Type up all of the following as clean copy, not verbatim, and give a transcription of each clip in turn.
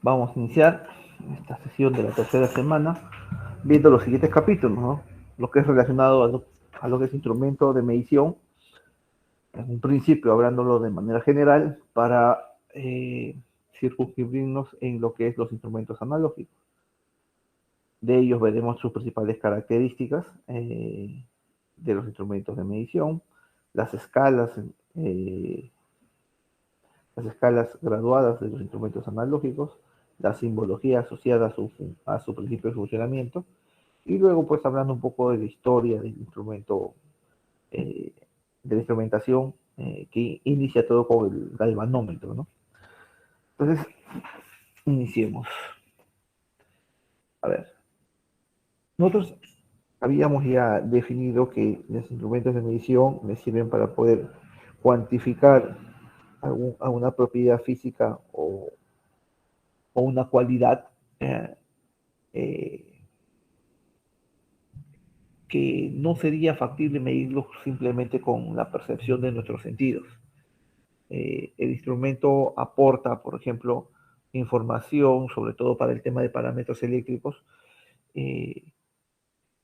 Vamos a iniciar esta sesión de la tercera semana viendo los siguientes capítulos, ¿no? Lo que es relacionado a lo que es instrumento de medición, en un principio hablándolo de manera general para circunscribirnos en lo que es los instrumentos analógicos. De ellos veremos sus principales características de los instrumentos de medición, las escalas, eh, las escalas graduadas de los instrumentos analógicos, la simbología asociada a su principio de funcionamiento, y luego pues hablando un poco de la historia del instrumento, eh, de la instrumentación que inicia todo con el galvanómetro, ¿no? Entonces, iniciemos. A ver, nosotros habíamos ya definido que los instrumentos de medición me sirven para poder cuantificar alguna propiedad física o una cualidad eh, eh, que no sería factible medirlo simplemente con la percepción de nuestros sentidos. El instrumento aporta, por ejemplo, información, sobre todo para el tema de parámetros eléctricos, eh,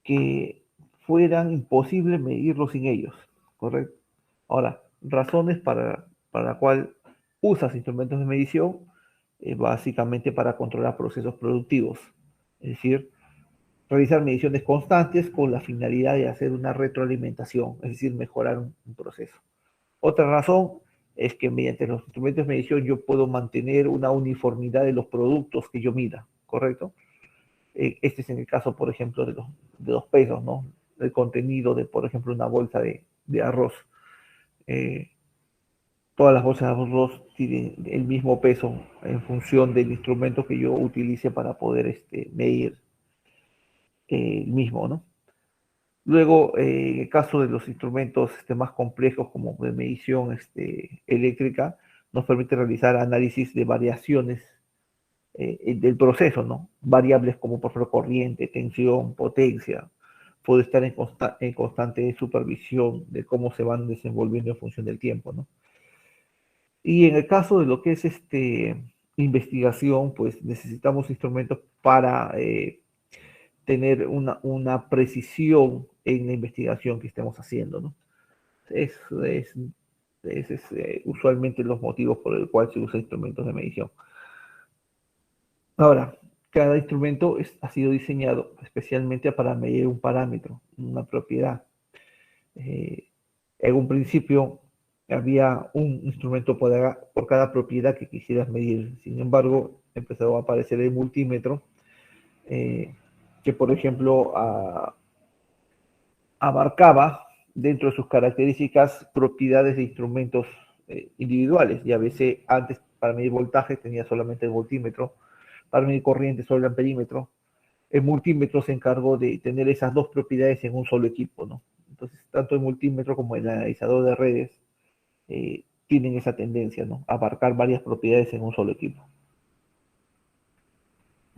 que fueran imposibles medirlo sin ellos, ¿correcto? Ahora, razones para la cual usas instrumentos de medición, básicamente para controlar procesos productivos, es decir, realizar mediciones constantes con la finalidad de hacer una retroalimentación, es decir, mejorar un proceso. Otra razón es que mediante los instrumentos de medición yo puedo mantener una uniformidad de los productos que yo mida, ¿correcto? Este es en el caso, por ejemplo, de los pesos, ¿no? El contenido de, por ejemplo, una bolsa de arroz. Eh, Todas las bolsas de arroz tienen el mismo peso en función del instrumento que yo utilice para poder medir el mismo, ¿no? Luego, en el caso de los instrumentos más complejos como de medición eléctrica, nos permite realizar análisis de variaciones del proceso, ¿no? Variables como por ejemplo corriente, tensión, potencia. Puede estar en constante supervisión de cómo se van desenvolviendo en función del tiempo, ¿no? Y en el caso de lo que es investigación, pues necesitamos instrumentos para tener una precisión en la investigación que estemos haciendo, ¿no? Eso es usualmente los motivos por el cual se usa instrumentos de medición. Ahora, cada instrumento ha sido diseñado especialmente para medir un parámetro, una propiedad. Eh, en un principio había un instrumento por cada propiedad que quisieras medir. Sin embargo, empezó a aparecer el multímetro, eh, que por ejemplo abarcaba dentro de sus características propiedades de instrumentos individuales. Ya veces antes para medir voltaje tenía solamente el voltímetro, para medir corriente solo el amperímetro. El multímetro se encargó de tener esas dos propiedades en un solo equipo, ¿no? Entonces, tanto el multímetro como el analizador de redes tienen esa tendencia, ¿no? A abarcar varias propiedades en un solo equipo.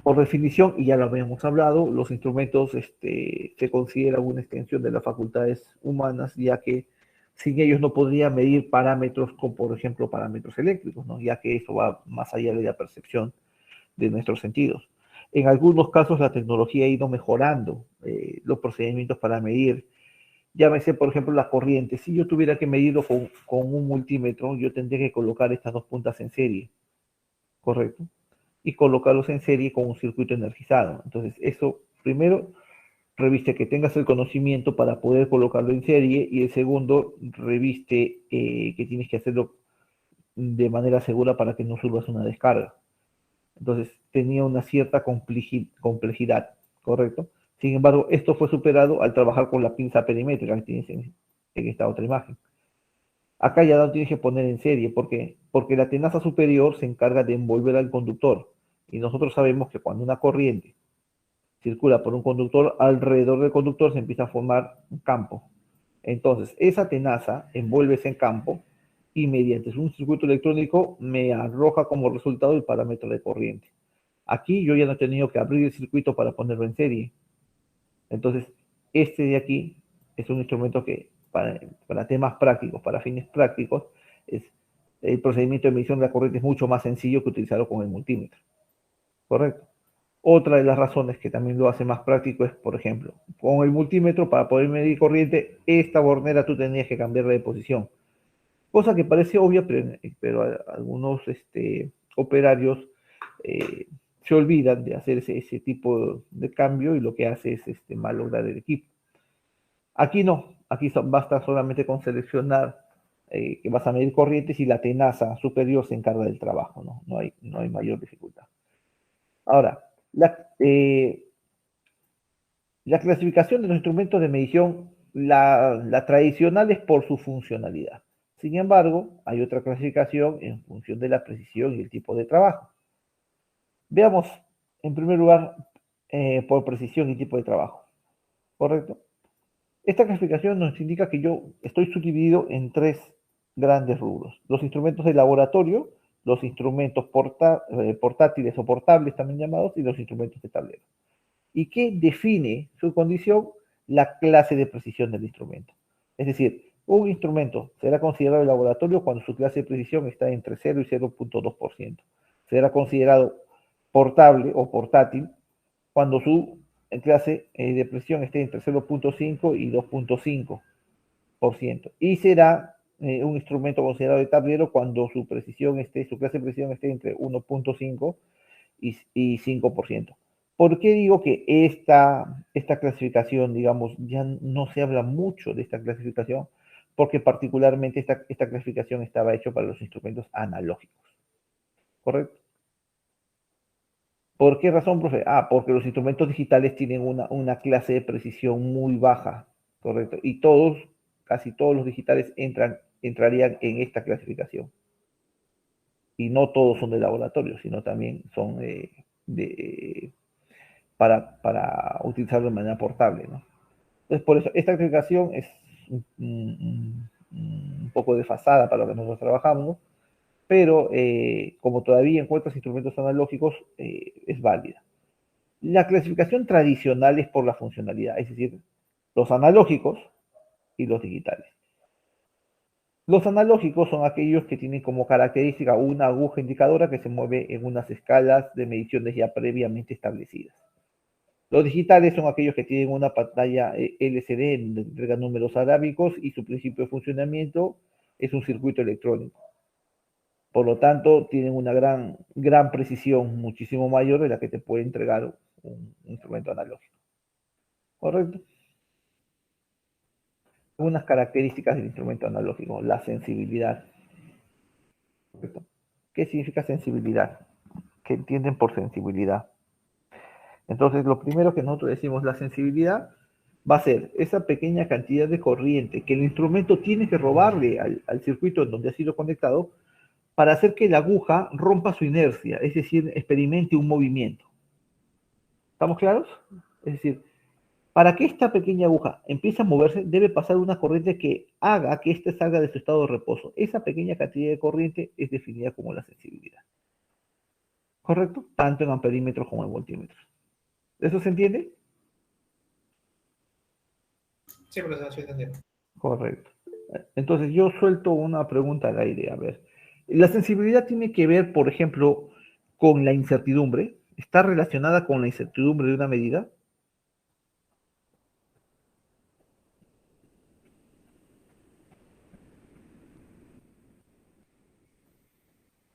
Por definición, y ya lo habíamos hablado, los instrumentos se consideran una extensión de las facultades humanas, ya que sin ellos no podría medir parámetros como, por ejemplo, parámetros eléctricos, ¿no? Ya que eso va más allá de la percepción de nuestros sentidos. En algunos casos la tecnología ha ido mejorando los procedimientos para medir. Llámese, por ejemplo, la corriente. Si yo tuviera que medirlo con un multímetro, yo tendría que colocar estas dos puntas en serie, ¿correcto? Y colocarlos en serie con un circuito energizado. Entonces, eso primero reviste que tengas el conocimiento para poder colocarlo en serie y el segundo reviste que tienes que hacerlo de manera segura para que no subas una descarga. Entonces tenía una cierta complejidad, ¿correcto? Sin embargo, esto fue superado al trabajar con la pinza perimétrica que tienes en esta otra imagen. Acá ya no tienes que poner en serie, ¿por qué? Porque la tenaza superior se encarga de envolver al conductor. Y nosotros sabemos que cuando una corriente circula por un conductor, alrededor del conductor se empieza a formar un campo. Entonces, esa tenaza envuelve ese campo y mediante un circuito electrónico me arroja como resultado el parámetro de corriente. Aquí yo ya no he tenido que abrir el circuito para ponerlo en serie. Entonces, este de aquí es un instrumento que para temas prácticos, para fines prácticos, es, el procedimiento de medición de la corriente es mucho más sencillo que utilizarlo con el multímetro. ¿correcto? Otra de las razones que también lo hace más práctico es, por ejemplo, con el multímetro para poder medir corriente, esta bornera tú tenías que cambiarla de posición. Cosa que parece obvia, pero algunos operarios eh, se olvidan de hacer ese tipo de cambio y lo que hace es malograr el equipo. Aquí no, aquí basta solamente con seleccionar que vas a medir corrientes y la tenaza superior se encarga del trabajo, ¿no? No hay mayor dificultad. Ahora, la clasificación de los instrumentos de medición, la tradicional es por su funcionalidad. Sin embargo, hay otra clasificación en función de la precisión y el tipo de trabajo. Veamos, en primer lugar, por precisión y tipo de trabajo. ¿Correcto? Esta clasificación nos indica que yo estoy subdividido en tres grandes rubros. Los instrumentos de laboratorio, los instrumentos portátiles o portables también llamados, y los instrumentos de tablero. ¿Y qué define su condición? La clase de precisión del instrumento. Es decir, un instrumento será considerado de laboratorio cuando su clase de precisión está entre 0 y 0.2%. Será considerado portable o portátil cuando su clase de precisión esté entre 0.5 y 2.5%. Y será un instrumento considerado de tablero cuando su clase de precisión esté entre 1.5 y 5%. ¿Por qué digo que esta clasificación, digamos, ya no se habla mucho de esta clasificación? Porque particularmente esta clasificación estaba hecha para los instrumentos analógicos, ¿correcto? ¿Por qué razón, profe? Porque los instrumentos digitales tienen una clase de precisión muy baja, ¿correcto? Y casi todos los digitales entrarían en esta clasificación. Y no todos son de laboratorio, sino también son para utilizarlo de manera portable, ¿no? Entonces, por eso, esta clasificación es un poco desfasada para lo que nosotros trabajamos, pero como todavía encuentras instrumentos analógicos, es válida. La clasificación tradicional es por la funcionalidad, es decir, los analógicos y los digitales. Los analógicos son aquellos que tienen como característica una aguja indicadora que se mueve en unas escalas de mediciones ya previamente establecidas. Los digitales son aquellos que tienen una pantalla LCD donde entregan números arábicos y su principio de funcionamiento es un circuito electrónico. Por lo tanto, tienen una gran precisión, muchísimo mayor de la que te puede entregar un instrumento analógico. ¿Correcto? Algunas características del instrumento analógico. La sensibilidad. ¿Correcto? ¿Qué significa sensibilidad? ¿Qué entienden por sensibilidad? Entonces, lo primero que nosotros decimos, la sensibilidad va a ser esa pequeña cantidad de corriente que el instrumento tiene que robarle al circuito en donde ha sido conectado para hacer que la aguja rompa su inercia, es decir, experimente un movimiento. ¿Estamos claros? Es decir, para que esta pequeña aguja empiece a moverse, debe pasar una corriente que haga que éste salga de su estado de reposo. Esa pequeña cantidad de corriente es definida como la sensibilidad. ¿Correcto? Tanto en amperímetros como en voltímetros. ¿Eso se entiende? Sí, profesor, sí entendiendo. Correcto. Entonces yo suelto una pregunta al aire. A ver, la sensibilidad tiene que ver, por ejemplo, con la incertidumbre. ¿Está relacionada con la incertidumbre de una medida?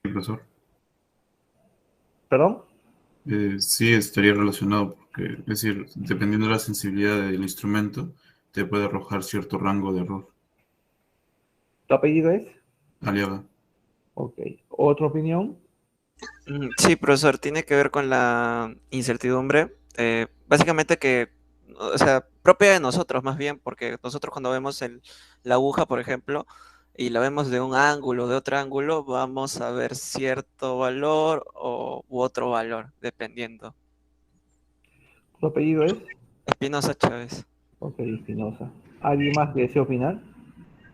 Sí, profesor. ¿Perdón? Sí, estaría relacionado, porque, es decir, dependiendo de la sensibilidad del instrumento, te puede arrojar cierto rango de error. ¿Tu apellido es? Aliaga. Ok. ¿Otra opinión? Sí, profesor, tiene que ver con la incertidumbre. Básicamente que, o sea, propia de nosotros más bien, porque nosotros cuando vemos la aguja, por ejemplo, y la vemos de un ángulo, de otro ángulo, vamos a ver cierto valor u otro valor, dependiendo. ¿Tu apellido es? Espinosa Chávez. Ok, Espinosa. ¿Alguien más que desea opinar?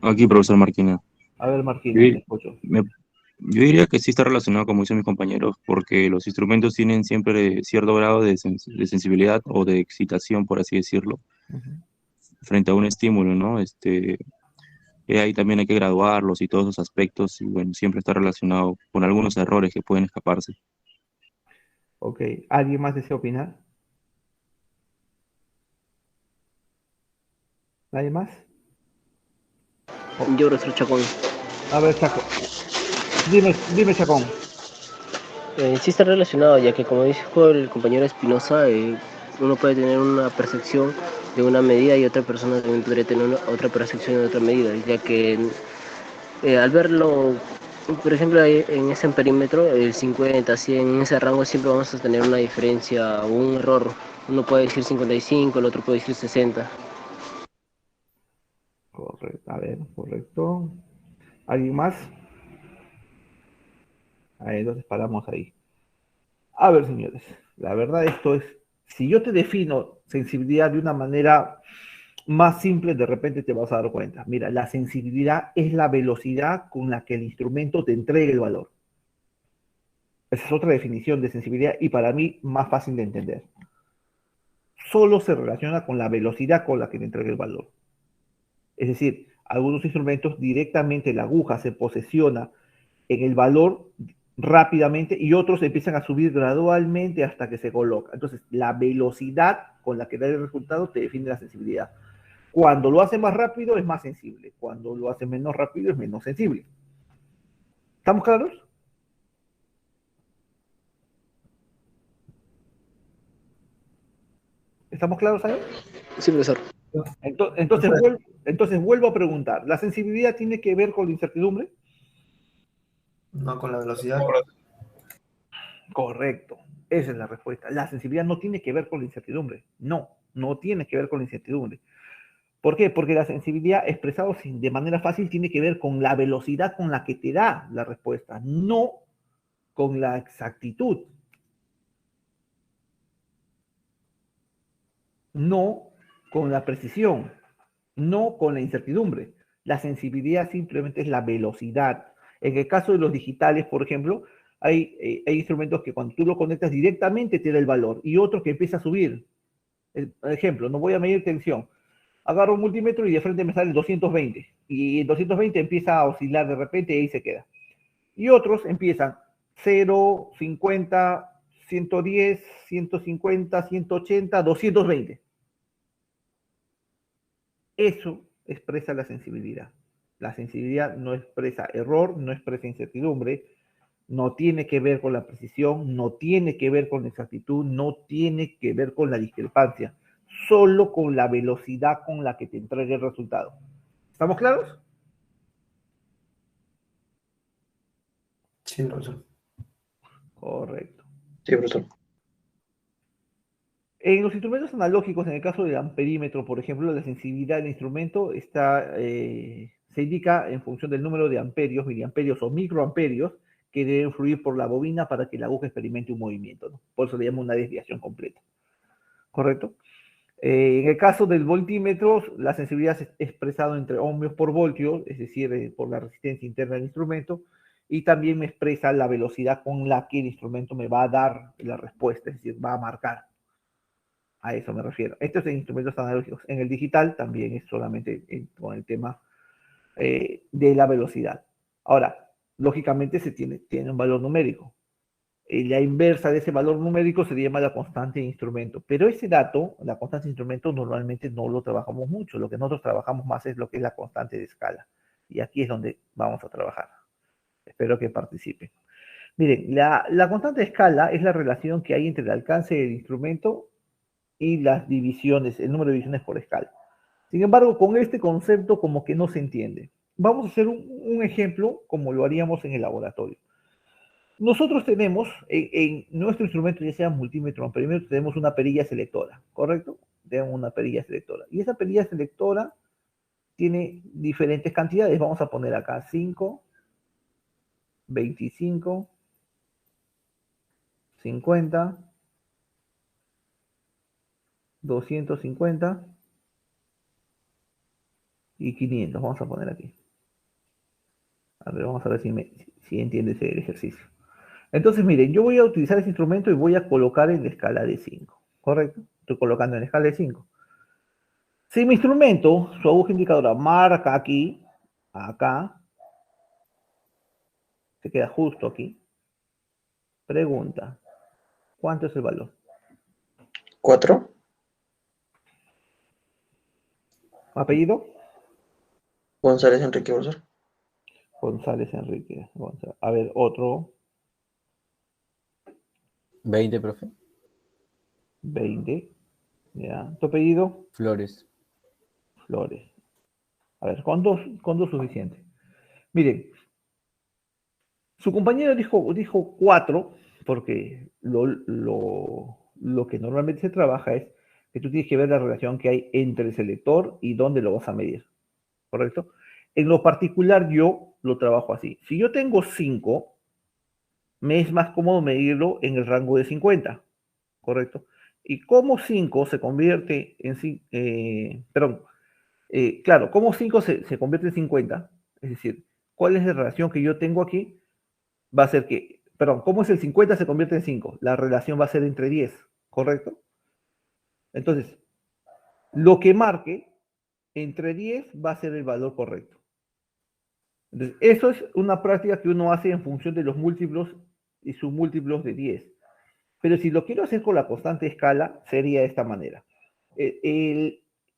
Aquí, profesor Marquina. A ver, Yo, Marquina, te dir- escucho. me- yo diría que sí está relacionado, como dicen mis compañeros, porque los instrumentos tienen siempre cierto grado de sensibilidad o de excitación, por así decirlo, Ujú. frente a un estímulo, ¿no? Ahí también hay que graduarlos y todos esos aspectos, y bueno, siempre está relacionado con algunos errores que pueden escaparse. Ok, ¿alguien más desea opinar? ¿Nadie más? Yo, profesor Chacón. A ver, Chaco. Dime, Chacón. Sí está relacionado, ya que como dijo el compañero Espinosa, uno puede tener una percepción de una medida y otra persona también podría tener otra percepción de otra medida, ya que al verlo, por ejemplo, en ese perímetro, el 50, 100, en ese rango siempre vamos a tener una diferencia o un error. Uno puede decir 55, el otro puede decir 60. Correcto, a ver, correcto. ¿Alguien más? Ahí, entonces paramos ahí. A ver, señores, la verdad esto es, si yo te defino sensibilidad de una manera más simple, de repente te vas a dar cuenta. Mira, la sensibilidad es la velocidad con la que el instrumento te entrega el valor. Esa es otra definición de sensibilidad y para mí más fácil de entender. Solo se relaciona con la velocidad con la que te entrega el valor. Es decir, algunos instrumentos directamente la aguja se posesiona en el valor rápidamente y otros empiezan a subir gradualmente hasta que se coloca. Entonces, la velocidad con la que da el resultado te define la sensibilidad. Cuando lo hace más rápido es más sensible, cuando lo hace menos rápido es menos sensible. ¿Estamos claros? ¿Estamos claros ahí? Sí, profesor. Entonces vuelvo a preguntar, ¿la sensibilidad tiene que ver con la incertidumbre? No con la velocidad. Correcto, esa es la respuesta. La sensibilidad no tiene que ver con la incertidumbre. No, no tiene que ver con la incertidumbre. ¿Por qué? Porque la sensibilidad expresado de manera fácil tiene que ver con la velocidad con la que te da la respuesta, no con la exactitud, no con la precisión, no con la incertidumbre. La sensibilidad simplemente es la velocidad. En el caso de los digitales, por ejemplo, hay instrumentos que cuando tú lo conectas directamente te da el valor y otro que empieza a subir. Por ejemplo, no voy a medir tensión. Agarro un multímetro y de frente me sale el 220. Y el 220 empieza a oscilar de repente y ahí se queda. Y otros empiezan 0, 50, 110, 150, 180, 220. Eso expresa la sensibilidad. La sensibilidad no expresa error, no expresa incertidumbre, no tiene que ver con la precisión, no tiene que ver con la exactitud, no tiene que ver con la discrepancia, solo con la velocidad con la que te entrega el resultado. ¿Estamos claros? Sí, profesor. Correcto. Sí, profesor. En los instrumentos analógicos, en el caso del amperímetro, por ejemplo, la sensibilidad del instrumento se indica en función del número de amperios, miliamperios o microamperios que deben fluir por la bobina para que la aguja experimente un movimiento, ¿no? Por eso le llamo una desviación completa. ¿Correcto? En el caso del voltímetro, la sensibilidad es expresada entre ohmios por voltio, es decir, por la resistencia interna del instrumento, y también me expresa la velocidad con la que el instrumento me va a dar la respuesta, es decir, va a marcar. A eso me refiero. Estos son instrumentos analógicos. En el digital también es solamente con el tema de la velocidad. Ahora, lógicamente tiene un valor numérico. La inversa de ese valor numérico se llama la constante de instrumento. Pero ese dato, la constante de instrumento, normalmente no lo trabajamos mucho. Lo que nosotros trabajamos más es lo que es la constante de escala. Y aquí es donde vamos a trabajar. Espero que participen. Miren, la constante de escala es la relación que hay entre el alcance del instrumento y las divisiones, el número de divisiones por escala. Sin embargo, con este concepto como que no se entiende. Vamos a hacer un ejemplo como lo haríamos en el laboratorio. Nosotros tenemos en nuestro instrumento, ya sea multímetro o amperímetro, tenemos una perilla selectora, ¿correcto? Tenemos una perilla selectora. Y esa perilla selectora tiene diferentes cantidades. Vamos a poner acá 5, 25, 50, 250 y 500. Vamos a poner aquí. A ver, vamos a ver si entiendes el ejercicio. Entonces, miren, yo voy a utilizar ese instrumento y voy a colocar en la escala de 5, ¿correcto? Estoy colocando en la escala de 5. Si mi instrumento, su aguja indicadora, marca aquí, acá, se queda justo aquí. Pregunta, ¿Cuánto es el valor? 4. ¿Apellido? González Enrique, profesor. González Enrique. A ver, otro. 20, profe. 20. Ya. ¿Tu apellido? Flores. Flores. A ver, con dos suficiente. Miren, su compañero dijo 4, porque lo que normalmente se trabaja es que tú tienes que ver la relación que hay entre el selector y dónde lo vas a medir. ¿Correcto? En lo particular, yo lo trabajo así. Si yo tengo 5, me es más cómodo medirlo en el rango de 50. ¿Correcto? Y como 5 se convierte en... claro, como 5 se convierte en 50, es decir, ¿cuál es la relación que yo tengo aquí? Va a ser que, perdón, ¿cómo es el 50 se convierte en 5? La relación va a ser entre 10, ¿correcto? Entonces, lo que marque entre 10 va a ser el valor correcto. Entonces, eso es una práctica que uno hace en función de los múltiplos y submúltiplos de 10. Pero si lo quiero hacer con la constante de escala, sería de esta manera.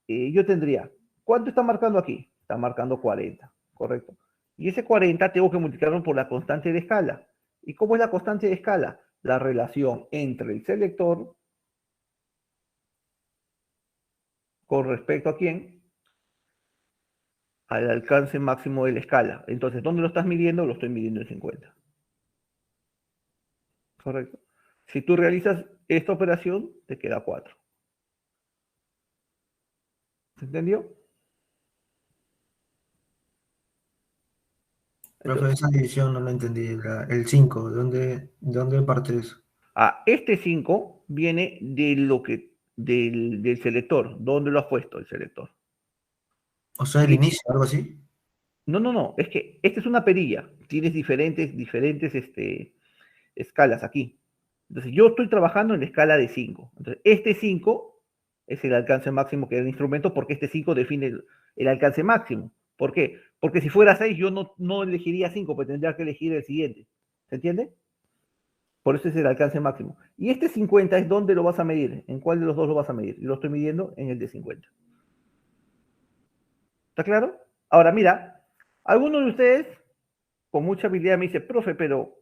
Yo tendría, ¿cuánto está marcando aquí? Está marcando 40, ¿correcto? Y ese 40 tengo que multiplicarlo por la constante de escala. ¿Y cómo es la constante de escala? La relación entre el selector con respecto a quién? Al alcance máximo de la escala. Entonces, ¿dónde lo estás midiendo? Lo estoy midiendo en 50. ¿Correcto? Si tú realizas esta operación, te queda 4. ¿Se entendió? Profe, esa división no la entendí. El 5, ¿de dónde parte eso? Este 5 viene del selector. ¿Dónde lo has puesto el selector? O sea, el inicio, algo así. No. Es que esta es una perilla. Tienes diferentes escalas aquí. Entonces, yo estoy trabajando en la escala de 5. Entonces, este 5 es el alcance máximo que da el instrumento porque este 5 define el alcance máximo. ¿Por qué? Porque si fuera 6, yo no elegiría 5, pues tendría que elegir el siguiente. ¿Se entiende? Por eso es el alcance máximo. Y este 50 es donde lo vas a medir. ¿En cuál de los dos lo vas a medir? Y lo estoy midiendo en el de 50. ¿Está claro? Ahora, mira, algunos de ustedes con mucha habilidad me dice, profe, pero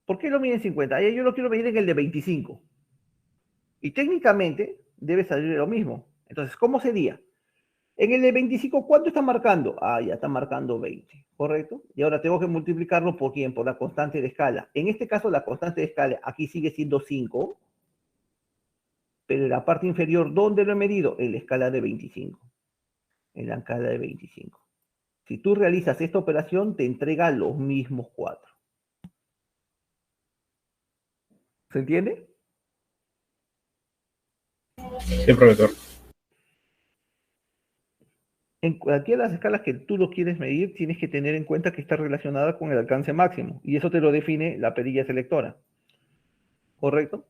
¿por qué lo miden en 50? Yo lo quiero medir en el de 25. Y técnicamente debe salir lo mismo. Entonces, ¿cómo sería? En el de 25, ¿cuánto está marcando? Ya está marcando 20, ¿correcto? Y ahora tengo que multiplicarlo por quién, por la constante de escala. En este caso, la constante de escala aquí sigue siendo 5, pero en la parte inferior, ¿dónde lo he medido? En la escala de 25. En la escala de 25. Si tú realizas esta operación, te entrega los mismos 4. ¿Se entiende? Sí, profesor. En cualquiera de las escalas que tú lo quieres medir, tienes que tener en cuenta que está relacionada con el alcance máximo. Y eso te lo define la perilla selectora. ¿Correcto?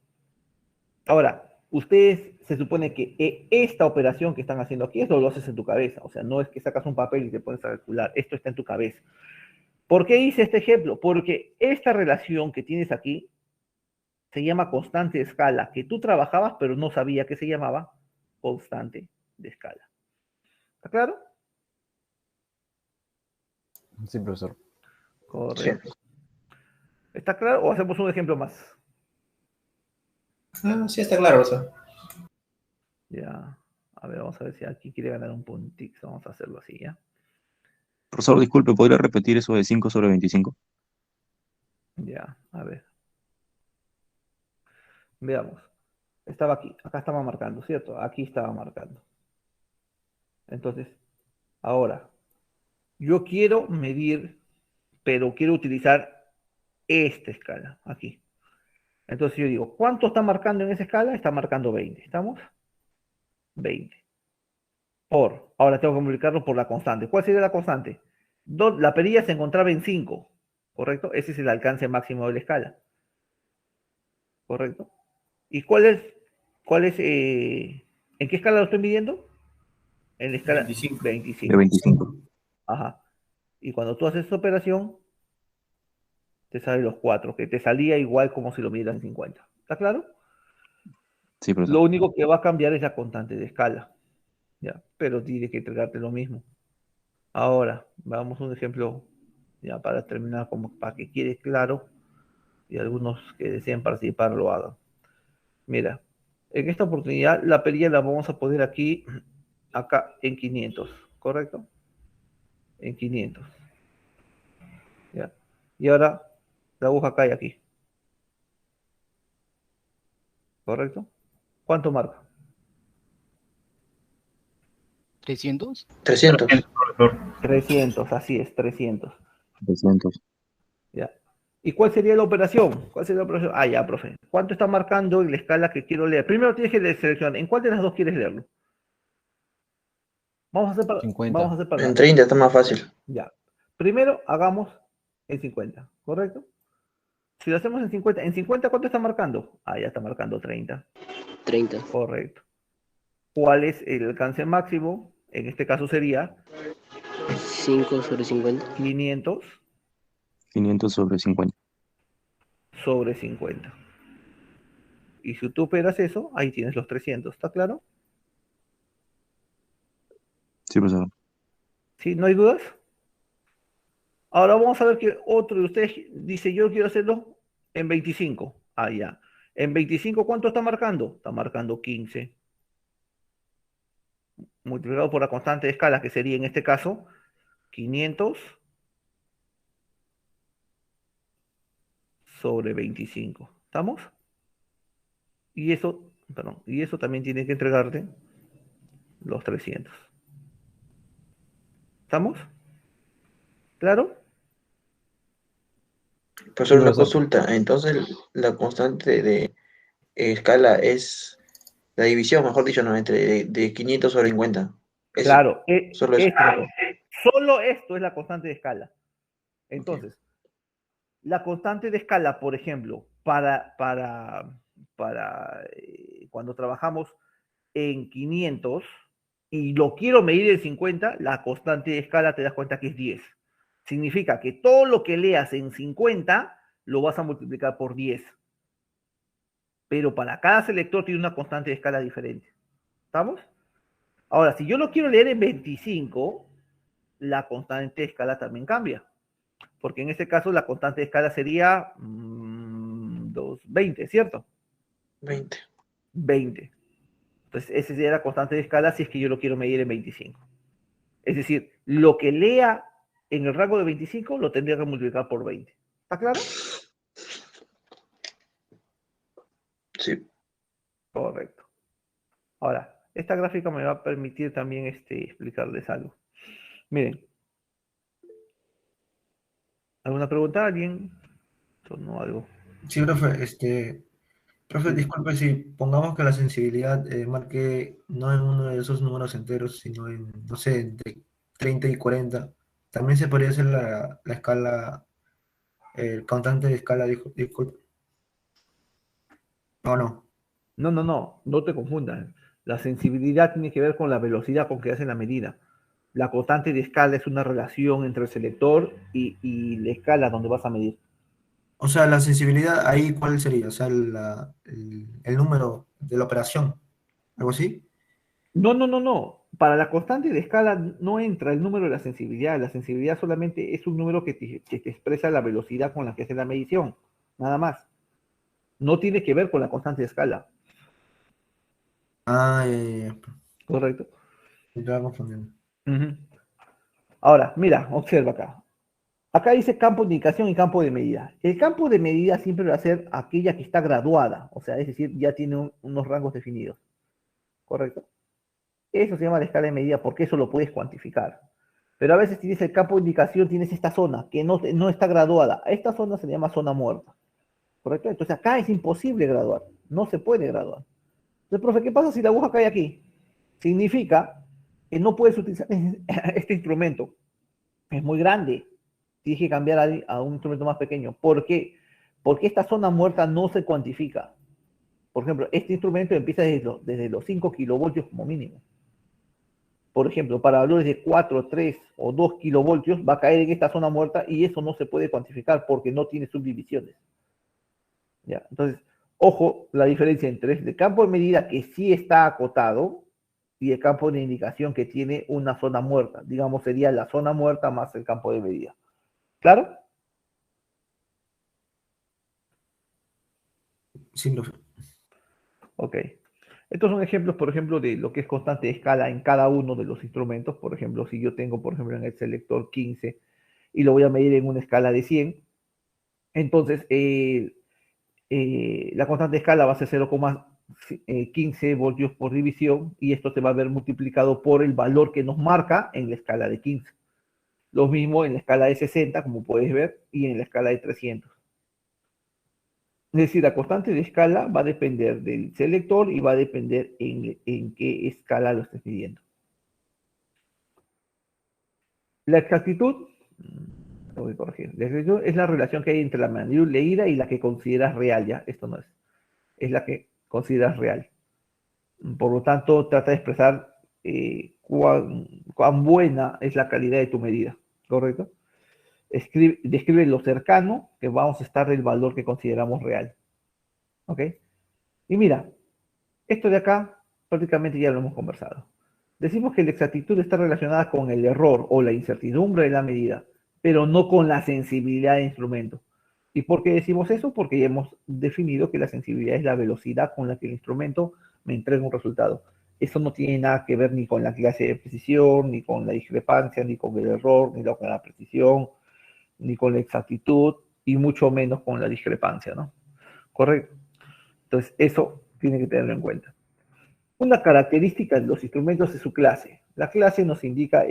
Ahora, ustedes se supone que esta operación que están haciendo aquí, esto lo haces en tu cabeza. O sea, no es que sacas un papel y te pones a calcular. Esto está en tu cabeza. ¿Por qué hice este ejemplo? Porque esta relación que tienes aquí se llama constante de escala, que tú trabajabas, pero no sabía que se llamaba constante de escala. ¿Está claro? Sí, profesor. Correcto. Sí. ¿Está claro? ¿O hacemos un ejemplo más? Sí, está claro, profesor. Ya. A ver, vamos a ver si aquí quiere ganar un puntix. Vamos a hacerlo así, ¿ya? Profesor, disculpe, ¿podría repetir eso de 5 sobre 25? Ya, a ver. Veamos. Estaba aquí. Acá estaba marcando, ¿cierto? Aquí estaba marcando. Entonces, ahora, yo quiero medir, pero quiero utilizar esta escala, aquí. Entonces yo digo, ¿cuánto está marcando en esa escala? Está marcando 20. ¿Estamos? 20. Ahora tengo que multiplicarlo por la constante. ¿Cuál sería la constante? La perilla se encontraba en 5, ¿correcto? Ese es el alcance máximo de la escala. ¿Correcto? ¿Y en qué escala lo estoy midiendo? En la escala 25. De 25. Ajá. Y cuando tú haces esta operación, te salen los 4, que te salía igual como si lo midieras en 50. ¿Está claro? Sí, Lo profesor. único que va a cambiar es la constante de escala, ¿ya? Pero tiene que entregarte lo mismo. Ahora, vamos a un ejemplo, ya para terminar, como para que quede claro y algunos que deseen participar lo hagan. Mira, en esta oportunidad la perilla la vamos a poner aquí, acá en 500, ¿correcto? En 500, ¿ya? Y ahora la aguja cae aquí, ¿correcto? ¿Cuánto marca? 300. 300. 300, así es, 300, 300. ¿ya? ¿Y cuál sería la operación? ¿Cuál sería la operación? Ah, ya, profe. ¿Cuánto está marcando en la escala que quiero leer? Primero tienes que seleccionar. ¿En cuál de las dos quieres leerlo? Vamos a hacer para, 50. vamos a hacer para En 30 está más fácil. Ya. Primero hagamos en 50, ¿correcto? Si lo hacemos en 50 ¿cuánto está marcando? Ah, ya está marcando 30. 30. Correcto. ¿Cuál es el alcance máximo? En este caso sería 5 sobre 50. 500 500 sobre 50. sobre 50. Y si tú operas eso, ahí tienes los 300, ¿está claro? Sí, profesor. ¿Sí? ¿No hay dudas? Ahora vamos a ver que otro de ustedes dice, yo quiero hacerlo en 25. Ah, ya. En 25, ¿cuánto está marcando? Está marcando 15. Multiplicado por la constante de escala, que sería en este caso 500 sobre 25. ¿Estamos? Y eso, perdón, y eso también tiene que entregarte los 300. ¿Estamos? ¿Claro? Profesor, una profesor. consulta. Entonces, la constante de escala es la división, mejor dicho, ¿no? Entre de 500 sobre 50. Eso, Claro, solo eso. solo esto es la constante de escala. Entonces, la constante de escala, por ejemplo, para cuando trabajamos en 500 y lo quiero medir en 50, la constante de escala te das cuenta que es 10. Significa que todo lo que leas en 50 lo vas a multiplicar por 10. Pero para cada selector tiene una constante de escala diferente. ¿Estamos? Ahora, si yo lo quiero leer en 25, la constante de escala también cambia. Porque en este caso la constante de escala sería 20, ¿cierto? 20. 20. Entonces, esa sería la constante de escala si es que yo lo quiero medir en 25. Es decir, lo que lea en el rango de 25 lo tendría que multiplicar por 20. ¿Está claro? Sí. Correcto. Ahora, esta gráfica me va a permitir también explicarles algo. Miren. ¿Alguna pregunta? ¿Alguien? ¿Sonó algo? Sí, profe, disculpe si pongamos que la sensibilidad marque no en uno de esos números enteros, sino en, no sé, entre 30 y 40. También se podría hacer la escala, el constante de escala, disculpe. ¿O no? No te confundas. La sensibilidad tiene que ver con la velocidad con que hacen la medida. La constante de escala es una relación entre el selector y la escala donde vas a medir. O sea, la sensibilidad ahí, ¿cuál sería? O sea, el número de la operación, ¿algo así? No. Para la constante de escala no entra el número de la sensibilidad. La sensibilidad solamente es un número que te expresa la velocidad con la que hace la medición. Nada más. No tiene que ver con la constante de escala. Ah, ya. ¿Correcto? Me estaba confundiendo. Uh-huh. Ahora, mira, observa acá. Acá dice campo de indicación y campo de medida. El campo de medida siempre va a ser aquella que está graduada, o sea, es decir, ya tiene unos rangos definidos. ¿Correcto? Eso se llama la escala de medida porque eso lo puedes cuantificar. Pero a veces tienes el campo de indicación, tienes esta zona que no está graduada. A esta zona se le llama zona muerta. ¿Correcto? Entonces acá es imposible graduar. No se puede graduar. Entonces, profe, ¿qué pasa si la aguja cae aquí? Significa que no puedes utilizar este instrumento. Es muy grande. Tienes que cambiar a un instrumento más pequeño. ¿Por qué? Porque esta zona muerta no se cuantifica. Por ejemplo, este instrumento empieza desde los 5 kilovoltios como mínimo. Por ejemplo, para valores de 4, 3 o 2 kilovoltios va a caer en esta zona muerta y eso no se puede cuantificar porque no tiene subdivisiones. ¿Ya? Entonces, Ojo, la diferencia entre el campo de medida que sí está acotado y el campo de indicación que tiene una zona muerta. Digamos, sería la zona muerta más el campo de medida. ¿Claro? Sí, profe. Ok. Estos son ejemplos, por ejemplo, de lo que es constante de escala en cada uno de los instrumentos. Por ejemplo, si yo tengo, por ejemplo, en el selector 15 y lo voy a medir en una escala de 100, entonces la constante de escala va a ser 0,15 voltios por división y esto se va a ver multiplicado por el valor que nos marca en la escala de 15. Lo mismo en la escala de 60, como puedes ver, y en la escala de 300. Es decir, la constante de escala va a depender del selector y va a depender en qué escala lo estés midiendo. La exactitud, lo voy a corregir. La exactitud es la relación que hay entre la magnitud leída y la que consideras real, ¿ya? Esto no es. Es la que consideras real. Por lo tanto, trata de expresar cuán buena es la calidad de tu medida, ¿correcto? Describe lo cercano que vamos a estar del valor que consideramos real. ¿Ok? Y mira, esto de acá prácticamente ya lo hemos conversado. Decimos que la exactitud está relacionada con el error o la incertidumbre de la medida, pero no con la sensibilidad del instrumento. ¿Y por qué decimos eso? Porque ya hemos definido que la sensibilidad es la velocidad con la que el instrumento me entrega un resultado. Eso no tiene nada que ver ni con la clase de precisión, ni con la discrepancia, ni con el error, ni con la precisión, ni con la exactitud, y mucho menos con la discrepancia, ¿no? Correcto. Entonces, eso tiene que tenerlo en cuenta. Una característica de los instrumentos es su clase. La clase nos indica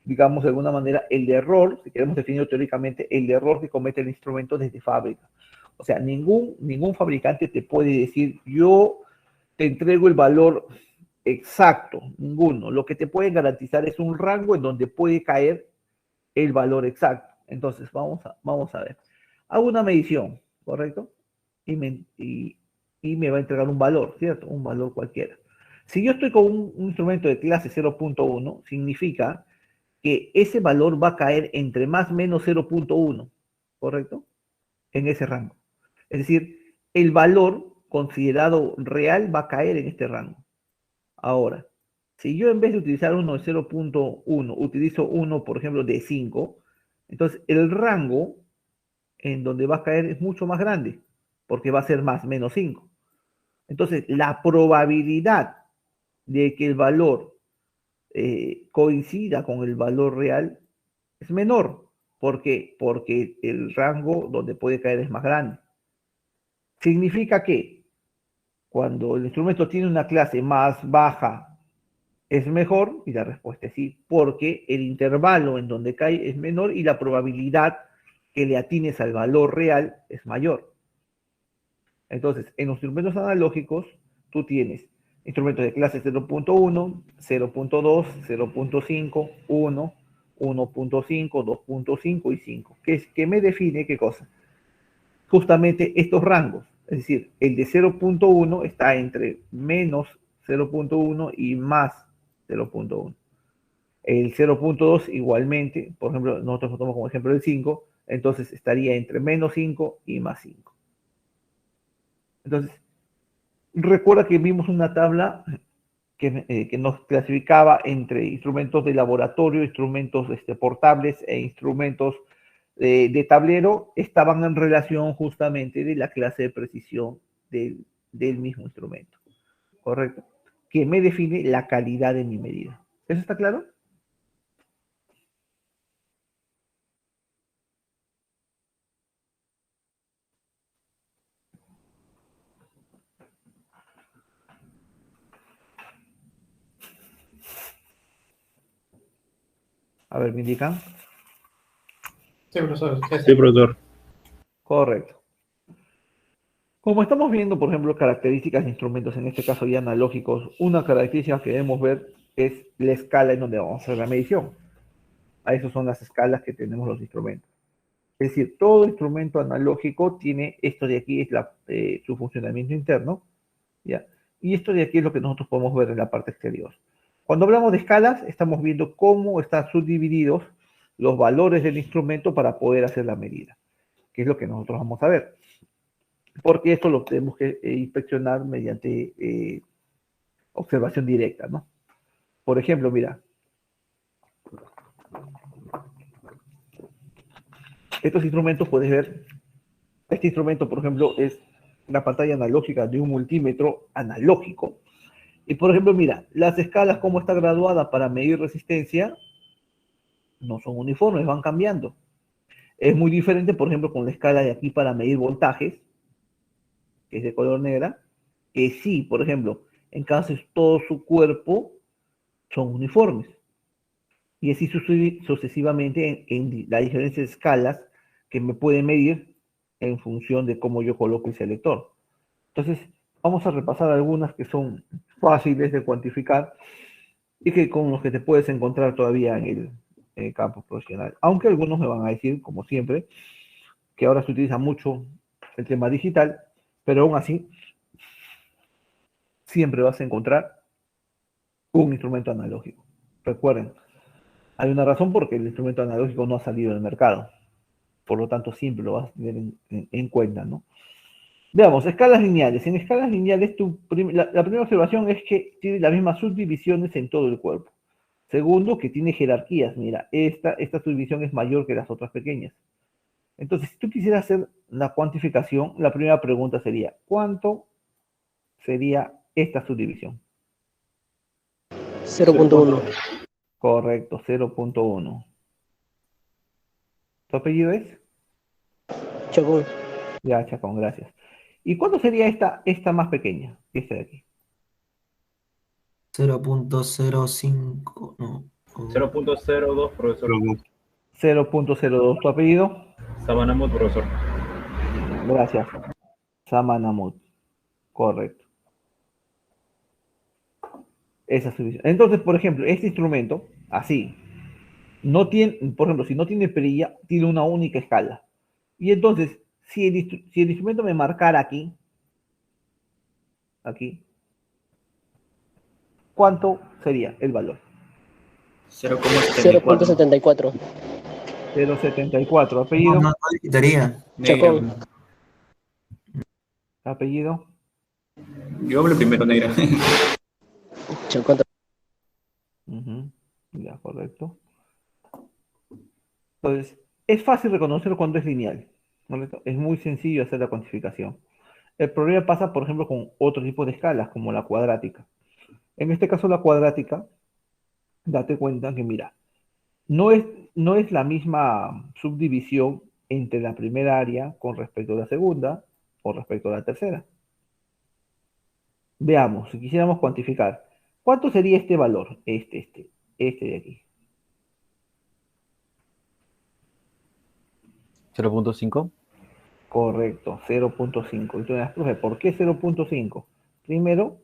digamos de alguna manera, el error, si queremos definirlo teóricamente, el error que comete el instrumento desde fábrica. O sea, ningún fabricante te puede decir, yo te entrego el valor exacto, ninguno. Lo que te puede garantizar es un rango en donde puede caer el valor exacto. Entonces, vamos a ver. Hago una medición, ¿correcto? Y me va a entregar un valor, ¿cierto? Un valor cualquiera. Si yo estoy con un instrumento de clase 0.1, significa que ese valor va a caer entre más o menos 0.1, ¿correcto? En ese rango. Es decir, el valor considerado real va a caer en este rango. Ahora, si yo en vez de utilizar uno de 0.1, utilizo uno, por ejemplo, de 5, entonces el rango en donde va a caer es mucho más grande, porque va a ser más menos 5. Entonces, la probabilidad de que el valor coincida con el valor real es menor. ¿Por qué? Porque el rango donde puede caer es más grande. Significa que cuando el instrumento tiene una clase más baja, ¿es mejor? Y la respuesta es sí, porque el intervalo en donde cae es menor y la probabilidad que le atines al valor real es mayor. Entonces, en los instrumentos analógicos, tú tienes instrumentos de clase 0.1, 0.2, 0.5, 1, 1.5, 2.5 y 5. ¿Qué me define qué cosa? Justamente estos rangos. Es decir, el de 0.1 está entre menos 0.1 y más 0.1. El 0.2 igualmente, por ejemplo, nosotros tomamos como ejemplo el 5, entonces estaría entre menos 5 y más 5. Entonces, recuerda que vimos una tabla que nos clasificaba entre instrumentos de laboratorio, instrumentos portables e instrumentos de tablero, estaban en relación justamente de la clase de precisión del mismo instrumento. ¿Correcto? Que me define la calidad de mi medida. ¿Eso está claro? A ver, ¿me indican? Sí, profesor. Sí, profesor. Correcto. Como estamos viendo, por ejemplo, características de instrumentos, en este caso ya analógicos, una característica que debemos ver es la escala en donde vamos a hacer la medición. A esas son las escalas que tenemos los instrumentos. Es decir, todo instrumento analógico tiene esto de aquí, es su funcionamiento interno, ¿ya? Y esto de aquí es lo que nosotros podemos ver en la parte exterior. Cuando hablamos de escalas, estamos viendo cómo están subdivididos los valores del instrumento para poder hacer la medida, que es lo que nosotros vamos a ver. porque esto lo tenemos que inspeccionar mediante observación directa, ¿no? Por ejemplo, mira, estos instrumentos puedes ver, este instrumento, por ejemplo, es la pantalla analógica de un multímetro analógico. Y por ejemplo, mira, las escalas, cómo está graduada para medir resistencia, no son uniformes, van cambiando. Es muy diferente, por ejemplo, con la escala de aquí para medir voltajes, que es de color negra, que sí, por ejemplo, en casi todo su cuerpo son uniformes. Y así sucesivamente en las diferentes escalas que me pueden medir en función de cómo yo coloco el selector. Entonces, vamos a repasar algunas que son fáciles de cuantificar y que con los que te puedes encontrar todavía en el campo profesional. Aunque algunos me van a decir, como siempre, que ahora se utiliza mucho el tema digital, pero aún así, siempre vas a encontrar un instrumento analógico. Recuerden, hay una razón porque el instrumento analógico no ha salido del mercado. Por lo tanto, siempre lo vas a tener en cuenta, ¿no? Veamos, escalas lineales. En escalas lineales, la primera observación es que tiene las mismas subdivisiones en todo el cuerpo. Segundo, que tiene jerarquías. Mira, esta subdivisión es mayor que las otras pequeñas. Entonces, si tú quisieras hacer la cuantificación, la primera pregunta sería, ¿cuánto sería esta subdivisión? 0.1. Correcto, 0.1. ¿Tu apellido es? Chacón. Ya, Chacón, gracias. ¿Y cuánto sería esta más pequeña? Esta de aquí. 0.05, no. 0.02, profesor. 0.02. ¿Tu apellido? Samanamut, profesor. Gracias. Samanamut. Correcto. Esa es su visión. Entonces, por ejemplo, este instrumento, así, no tiene, por ejemplo, si no tiene perilla, tiene una única escala. Y entonces, si el instrumento me marcara aquí, ¿cuánto sería el valor? 0.74. 0.74. ¿Apellido? No le quitaría. Chacón. ¿Apellido? Yo hablo primero, negra. Chacón. Ya, correcto. Entonces, es fácil reconocer cuando es lineal, ¿correcto? Es muy sencillo hacer la cuantificación. El problema pasa, por ejemplo, con otro tipo de escalas, como la cuadrática. En este caso, la cuadrática, date cuenta que, mira, no es la misma subdivisión entre la primera área con respecto a la segunda o respecto a la tercera. Veamos, si quisiéramos cuantificar, ¿cuánto sería este valor? Este de aquí. 0.5. Correcto, 0.5. Entonces, profe, ¿por qué 0.5? Primero,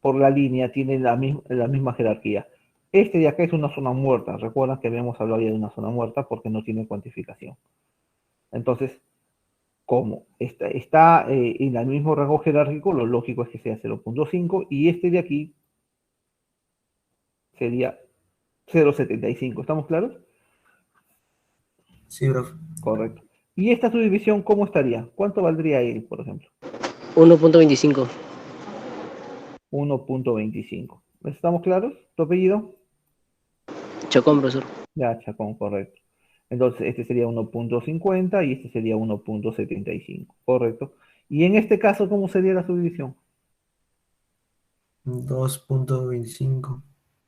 por la línea tiene la misma jerarquía. Este de acá es una zona muerta. Recuerdan que habíamos hablado ya de una zona muerta porque no tiene cuantificación. Entonces, como está en el mismo rango jerárquico, lo lógico es que sea 0.5 y este de aquí sería 0.75. ¿Estamos claros? Sí, profe. Correcto. ¿Y esta subdivisión cómo estaría? ¿Cuánto valdría él, por ejemplo? 1.25. 1.25. ¿Estamos claros? ¿Tu apellido? Chacón, profesor. Ya, Chacón, correcto. Entonces, este sería 1.50 y este sería 1.75. Correcto. Y en este caso, ¿cómo sería la subdivisión? 2.25.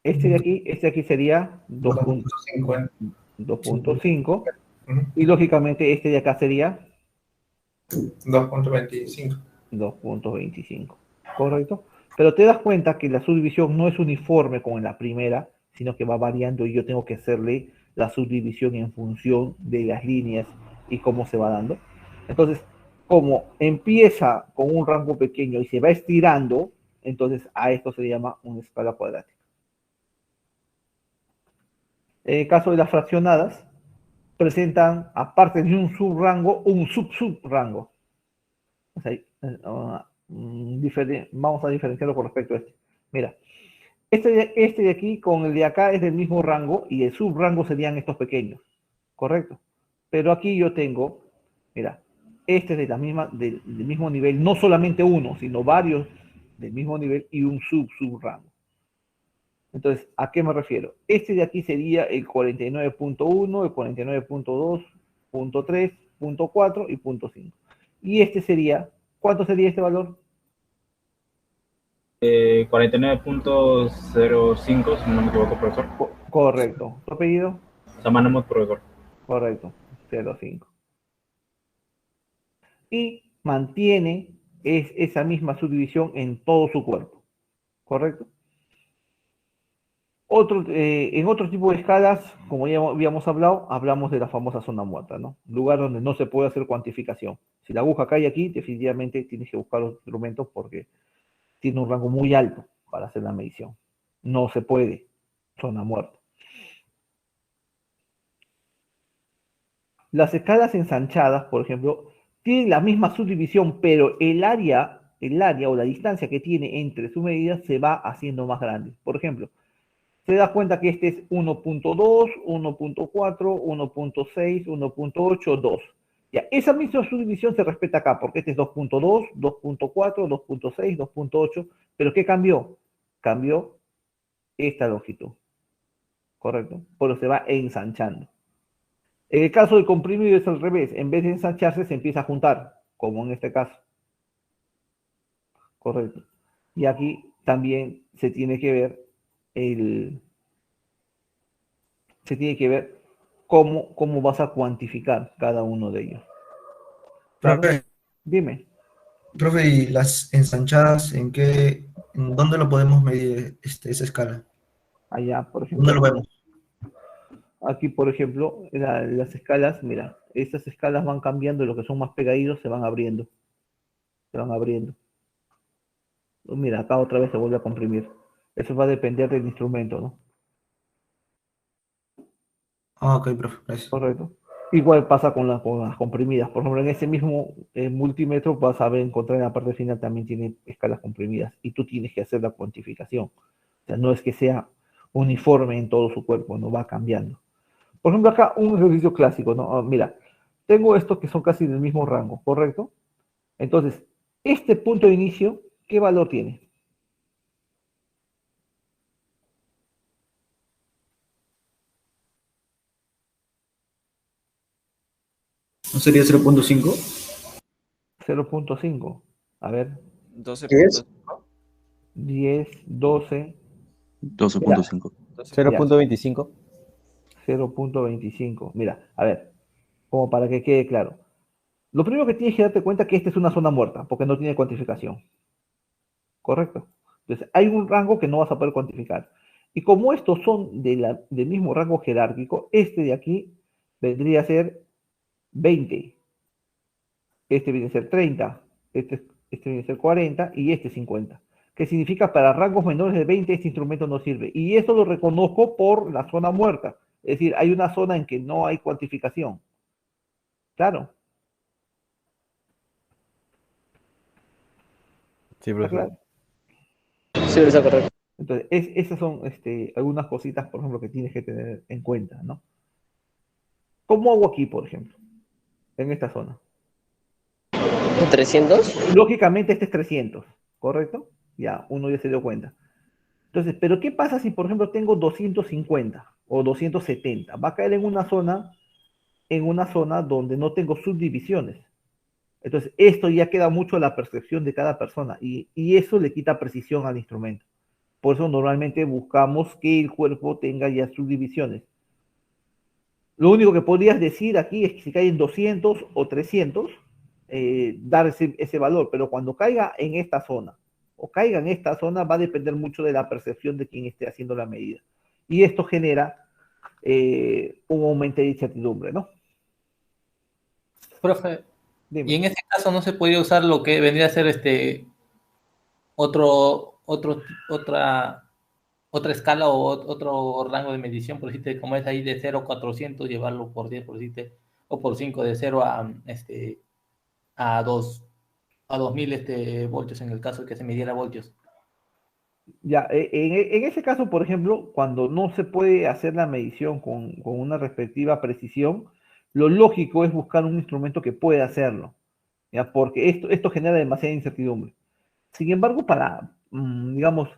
Este de aquí sería 2.5. Y lógicamente este de acá sería 2.25. 2.25. ¿Correcto? Pero te das cuenta que la subdivisión no es uniforme como en la primera, sino que va variando y yo tengo que hacerle la subdivisión en función de las líneas y cómo se va dando. Entonces, como empieza con un rango pequeño y se va estirando, entonces a esto se le llama una escala cuadrática. En el caso de las fraccionadas, presentan, aparte de un subrango, un subrango. O sea, vamos a diferenciarlo con respecto a este. Mira, este de aquí con el de acá es del mismo rango y el subrango serían estos pequeños, ¿correcto? Pero aquí yo tengo, mira, este es del mismo nivel, no solamente uno, sino varios del mismo nivel y un subrango. Entonces, ¿a qué me refiero? Este de aquí sería el 49.1, el 49.2, punto 3, punto 4 y punto 5. Y este sería, ¿cuánto sería este valor? 49.05, si no me equivoco, profesor. Correcto. ¿Tu apellido? Samanamot, profesor. Correcto, 0,5. Y mantiene esa misma subdivisión en todo su cuerpo. ¿Correcto? En otro tipo de escalas, como ya habíamos hablado, hablamos de la famosa zona muerta, ¿no? Lugar donde no se puede hacer cuantificación. Si la aguja cae aquí, definitivamente tienes que buscar los instrumentos porque tiene un rango muy alto para hacer la medición. No se puede, zona muerta. Las escalas ensanchadas, por ejemplo, tienen la misma subdivisión, pero el área o la distancia que tiene entre sus medidas se va haciendo más grande. Por ejemplo, se da cuenta que este es 1.2, 1.4, 1.6, 1.8, 2. Ya, esa misma subdivisión se respeta acá, porque este es 2.2, 2.4, 2.6, 2.8, pero ¿qué cambió? Cambió esta longitud, ¿correcto? Por eso se va ensanchando. En el caso del comprimido es al revés, en vez de ensancharse se empieza a juntar, como en este caso, ¿correcto? Y aquí también se tiene que ver cómo vas a cuantificar cada uno de ellos. ¿Claro? Profe, Dime. profe, ¿y las ensanchadas en dónde lo podemos medir esa escala? Allá, por ejemplo. ¿Dónde lo vemos? Aquí, por ejemplo, las escalas, mira, estas escalas van cambiando, los que son más pegaditos se van abriendo. Se van abriendo. Mira, acá otra vez se vuelve a comprimir. Eso va a depender del instrumento, ¿no? Ah, ok, profe, gracias. Correcto. Igual pasa con las comprimidas. Por ejemplo, en ese mismo multímetro vas a encontrar en la parte final también tiene escalas comprimidas y tú tienes que hacer la cuantificación. O sea, no es que sea uniforme en todo su cuerpo, no va cambiando. Por ejemplo, acá un ejercicio clásico, ¿no? Mira, tengo estos que son casi del mismo rango, ¿correcto? Entonces, este punto de inicio, ¿qué valor tiene? ¿No sería 0.5? 0.5. A ver. 12.5. 10, 12. 12.5. 0.25. 0.25. Mira, a ver, como para que quede claro. Lo primero que tienes que darte cuenta es que esta es una zona muerta, porque no tiene cuantificación. ¿Correcto? Entonces, hay un rango que no vas a poder cuantificar. Y como estos son del mismo rango jerárquico, este de aquí vendría a ser 20. Este viene a ser 30. Este viene a ser 40 y este 50. ¿Qué significa? Para rangos menores de 20 este instrumento no sirve. Y eso lo reconozco por la zona muerta. Es decir, hay una zona en que no hay cuantificación. Claro. Sí, profesor. Claro. Sí, está correcto. Entonces, esas son algunas cositas, por ejemplo, que tienes que tener en cuenta, ¿no? ¿Cómo hago aquí, por ejemplo? En esta zona. ¿300? Lógicamente este es 300, ¿correcto? Ya, uno ya se dio cuenta. Entonces, ¿pero qué pasa si, por ejemplo, tengo 250 o 270? Va a caer en una zona donde no tengo subdivisiones. Entonces, esto ya queda mucho a la percepción de cada persona y eso le quita precisión al instrumento. Por eso normalmente buscamos que el cuerpo tenga ya subdivisiones. Lo único que podrías decir aquí es que si cae en 200 o 300, dar ese valor, pero cuando caiga en esta zona o caiga en esta zona va a depender mucho de la percepción de quien esté haciendo la medida. Y esto genera un aumento de incertidumbre, ¿no? Profe, Dime. y en este caso no se podría usar lo que vendría a ser otra escala o otro rango de medición, por decirte, como es ahí de 0 a 400, llevarlo por 10, por decirte, o por 5, de 0 a 2000 voltios, en el caso de que se midiera voltios. Ya, en ese caso, por ejemplo, cuando no se puede hacer la medición con una respectiva precisión, lo lógico es buscar un instrumento que pueda hacerlo. ¿ya? Porque esto genera demasiada incertidumbre. Sin embargo, digamos,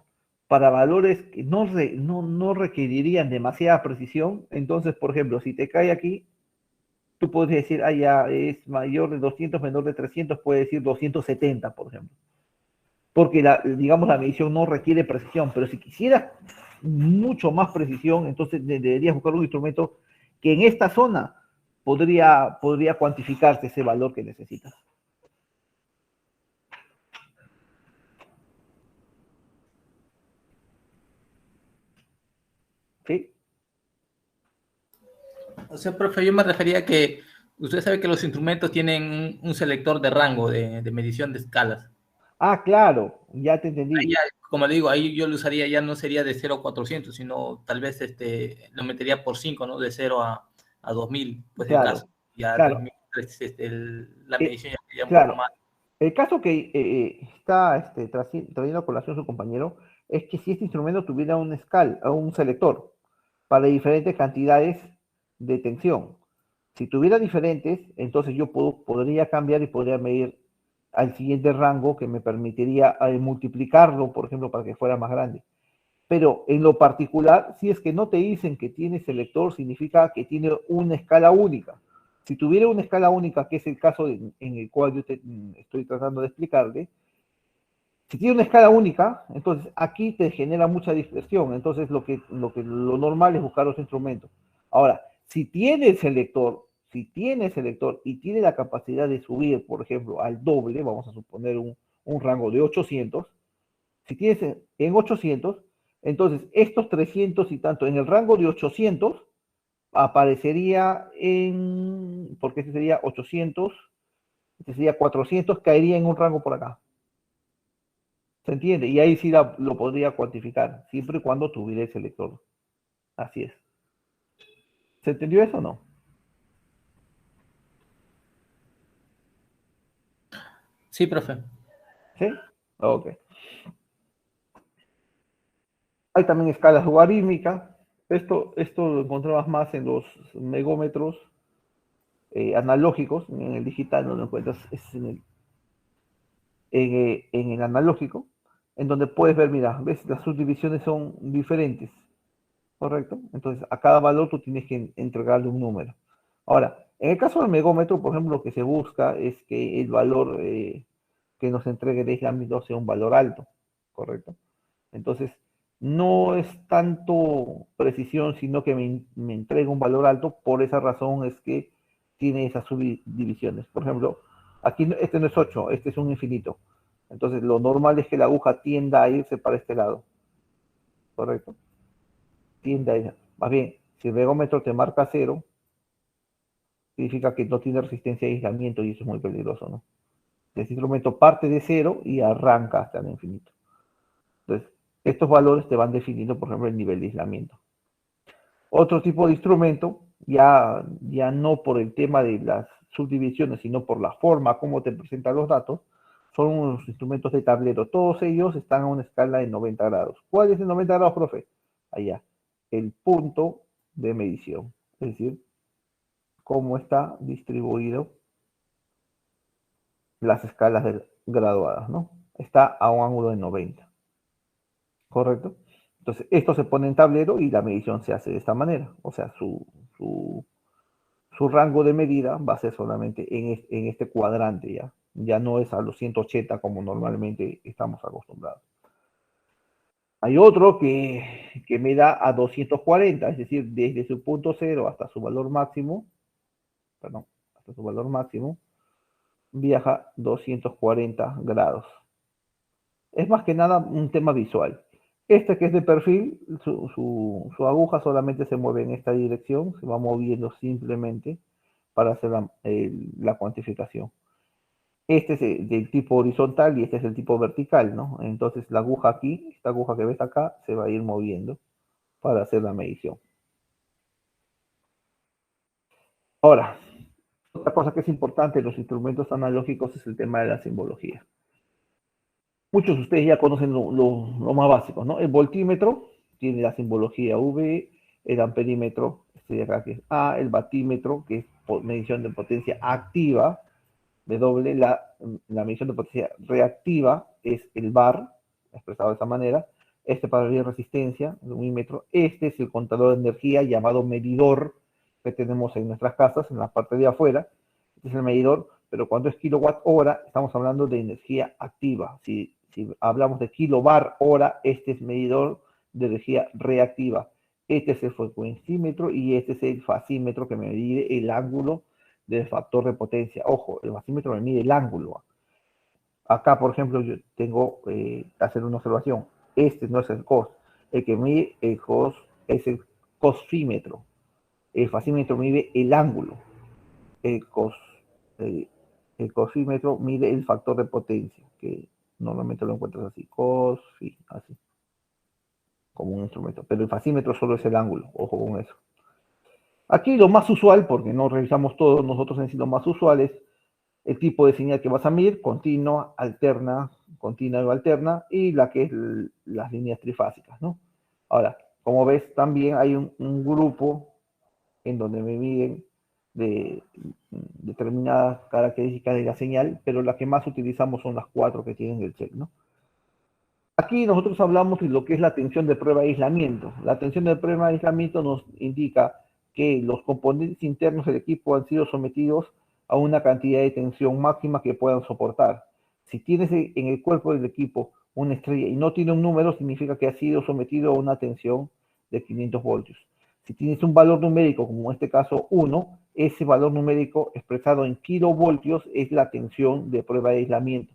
para valores que no requerirían demasiada precisión, entonces, por ejemplo, si te cae aquí, tú puedes decir, ah, ya es mayor de 200, menor de 300, puede decir 270, por ejemplo. Porque, digamos, la medición no requiere precisión, pero si quisieras mucho más precisión, entonces deberías buscar un instrumento que en esta zona podría cuantificarte ese valor que necesitas. ¿Sí? O sea, profe, yo me refería a que usted sabe que los instrumentos tienen un selector de rango de medición de escalas. Ah, claro, ya te entendí. Ahí como le digo, ahí yo lo usaría, ya no sería de 0 a 400, sino tal vez lo metería por 5, ¿no? De 0 a 2000, pues claro, el caso. Ya claro. La medición ya sería un claro. poco más. El caso que está trayendo a colación su compañero es que si este instrumento tuviera un selector para diferentes cantidades de tensión, si tuviera diferentes, entonces yo podría cambiar y podría medir al siguiente rango que me permitiría multiplicarlo, por ejemplo, para que fuera más grande. Pero en lo particular, si es que no te dicen que tiene selector, significa que tiene una escala única. Si tuviera una escala única, que es el caso en el cual yo estoy tratando de explicarle, si tiene una escala única, entonces aquí te genera mucha dispersión. Entonces lo normal es buscar los instrumentos. Ahora, si tiene selector y tiene la capacidad de subir, por ejemplo, al doble, vamos a suponer un rango de 800, si tienes en 800, entonces estos 300 y tanto en el rango de 800 aparecería porque este sería 800, este sería 400, caería en un rango por acá. ¿Se entiende? Y ahí sí lo podría cuantificar, siempre y cuando tuviera el selector. Así es. ¿Se entendió eso o no? Sí, profe. ¿Sí? Ok. Hay también escalas logarítmicas. Esto lo encontrabas más en los megómetros analógicos. En el digital no lo encuentras, es en el analógico, en donde puedes ver, mira, ves, las subdivisiones son diferentes, ¿correcto? Entonces, a cada valor tú tienes que entregarle un número. Ahora, en el caso del megómetro, por ejemplo, lo que se busca es que el valor que nos entregue el aislamiento sea un valor alto, ¿correcto? Entonces, no es tanto precisión, sino que me entrega un valor alto. Por esa razón es que tiene esas subdivisiones. Por ejemplo, aquí este no es 8, este es un infinito. Entonces, lo normal es que la aguja tienda a irse para este lado, ¿correcto? Tiende a ir. Más bien, si el megómetro te marca 0, significa que no tiene resistencia a aislamiento y eso es muy peligroso, ¿no? Este instrumento parte de 0 y arranca hasta el infinito. Entonces, estos valores te van definiendo, por ejemplo, el nivel de aislamiento. Otro tipo de instrumento, ya no por el tema de las subdivisiones, sino por la forma como te presentan los datos, son unos instrumentos de tablero. Todos ellos están a una escala de 90 grados. ¿Cuál es el 90 grados, profe? Allá, el punto de medición. Es decir, cómo está distribuido las escalas graduadas, ¿no? Está a un ángulo de 90. ¿Correcto? Entonces, esto se pone en tablero y la medición se hace de esta manera. O sea, su rango de medida va a ser solamente en este cuadrante ya. Ya no es a los 180 como normalmente estamos acostumbrados. Hay otro que me da a 240, es decir, desde su punto cero hasta su valor máximo, viaja 240 grados. Es más que nada un tema visual. Este que es de perfil, su aguja solamente se mueve en esta dirección, se va moviendo simplemente para hacer la cuantificación. Este es del tipo horizontal y este es el tipo vertical, ¿no? Entonces la aguja aquí, esta aguja que ves acá, se va a ir moviendo para hacer la medición. Ahora, otra cosa que es importante en los instrumentos analógicos es el tema de la simbología. Muchos de ustedes ya conocen lo más básico, ¿no? El voltímetro tiene la simbología V, el amperímetro, este de acá que es A, el batímetro, que es medición de potencia activa, W, la medición de potencia reactiva es el bar, expresado de esta manera. Este para medir resistencia, el ohmímetro. Este es el contador de energía llamado medidor que tenemos en nuestras casas, en la parte de afuera. Este es el medidor, pero cuando es kilowatt hora, estamos hablando de energía activa. Si hablamos de kilobar hora, este es medidor de energía reactiva. Este es el frecuencímetro y este es el fasímetro que me mide el ángulo del factor de potencia. Ojo, el fasímetro me mide el ángulo. Acá, por ejemplo, yo tengo que hacer una observación. Este no es el cos. El que mide el cos es el cosímetro. El fasímetro mide el ángulo. El cosímetro mide el factor de potencia, que normalmente lo encuentras así. Así. Como un instrumento. Pero el fasímetro solo es el ángulo. Ojo con eso. Aquí lo más usual, porque no revisamos todo, nosotros en sí lo más usual es el tipo de señal que vas a medir, continua, alterna, continua o alterna, y la que es las líneas trifásicas, ¿no? Ahora, como ves, también hay un grupo en donde me miden de determinadas características de la señal, pero las que más utilizamos son las 4 que tienen el check, ¿no? Aquí nosotros hablamos de lo que es la tensión de prueba de aislamiento. La tensión de prueba de aislamiento nos indica que los componentes internos del equipo han sido sometidos a una cantidad de tensión máxima que puedan soportar. Si tienes en el cuerpo del equipo una estrella y no tiene un número, significa que ha sido sometido a una tensión de 500 voltios. Si tienes un valor numérico, como en este caso 1, ese valor numérico expresado en kilovoltios es la tensión de prueba de aislamiento.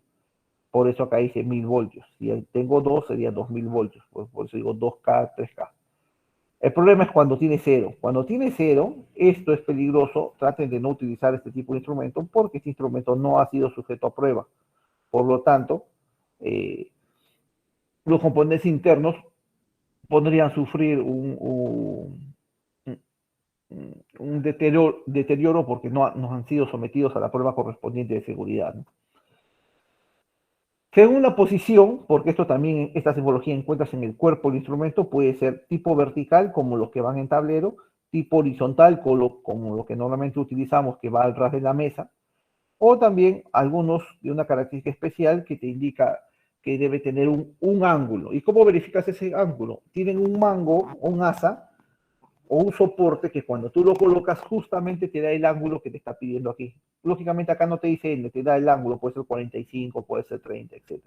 Por eso acá dice 1000 voltios. Si tengo 2, sería 2000 voltios. Por eso digo 2K, 3K. El problema es cuando tiene 0. Cuando tiene 0, esto es peligroso. Traten de no utilizar este tipo de instrumento porque este instrumento no ha sido sujeto a prueba. Por lo tanto, los componentes internos podrían sufrir un deterioro porque no han sido sometidos a la prueba correspondiente de seguridad, ¿no? Según la posición, porque esto también, esta simbología encuentras en el cuerpo del instrumento, puede ser tipo vertical, como los que van en tablero, tipo horizontal, como lo que normalmente utilizamos, que va al ras de la mesa, o también algunos de una característica especial que te indica que debe tener un ángulo. ¿Y cómo verificas ese ángulo? Tienen un mango, un asa, o un soporte que cuando tú lo colocas justamente te da el ángulo que te está pidiendo aquí. Lógicamente acá no te dice N, te da el ángulo, puede ser 45, puede ser 30, etc.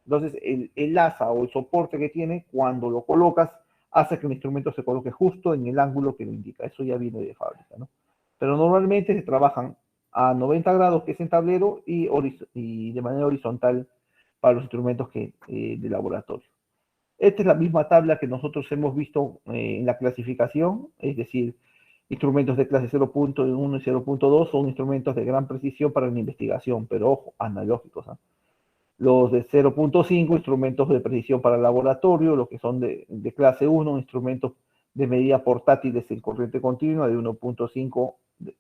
Entonces el asa o el soporte que tiene, cuando lo colocas, hace que el instrumento se coloque justo en el ángulo que lo indica. Eso ya viene de fábrica, ¿no? Pero normalmente se trabajan a 90 grados, que es en tablero, y de manera horizontal para los instrumentos de laboratorio. Esta es la misma tabla que nosotros hemos visto en la clasificación, es decir, instrumentos de clase 0.1 y 0.2 son instrumentos de gran precisión para la investigación, pero ojo, analógicos, ¿eh? Los de 0.5, instrumentos de precisión para el laboratorio, los que son de clase 1, instrumentos de medida portátiles en corriente continua, de 1.5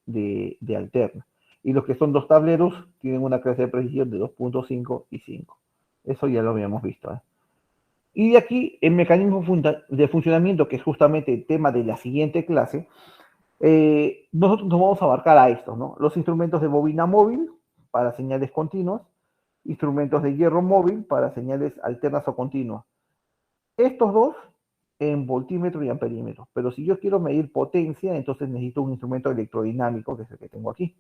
de alterna. Y los que son dos tableros tienen una clase de precisión de 2.5 y 5. Eso ya lo habíamos visto, ¿eh? Y de aquí, el mecanismo de funcionamiento, que es justamente el tema de la siguiente clase, nosotros nos vamos a abarcar a estos, ¿no? Los instrumentos de bobina móvil para señales continuas, instrumentos de hierro móvil para señales alternas o continuas. Estos dos en voltímetro y amperímetro. Pero si yo quiero medir potencia, entonces necesito un instrumento electrodinámico, que es el que tengo aquí.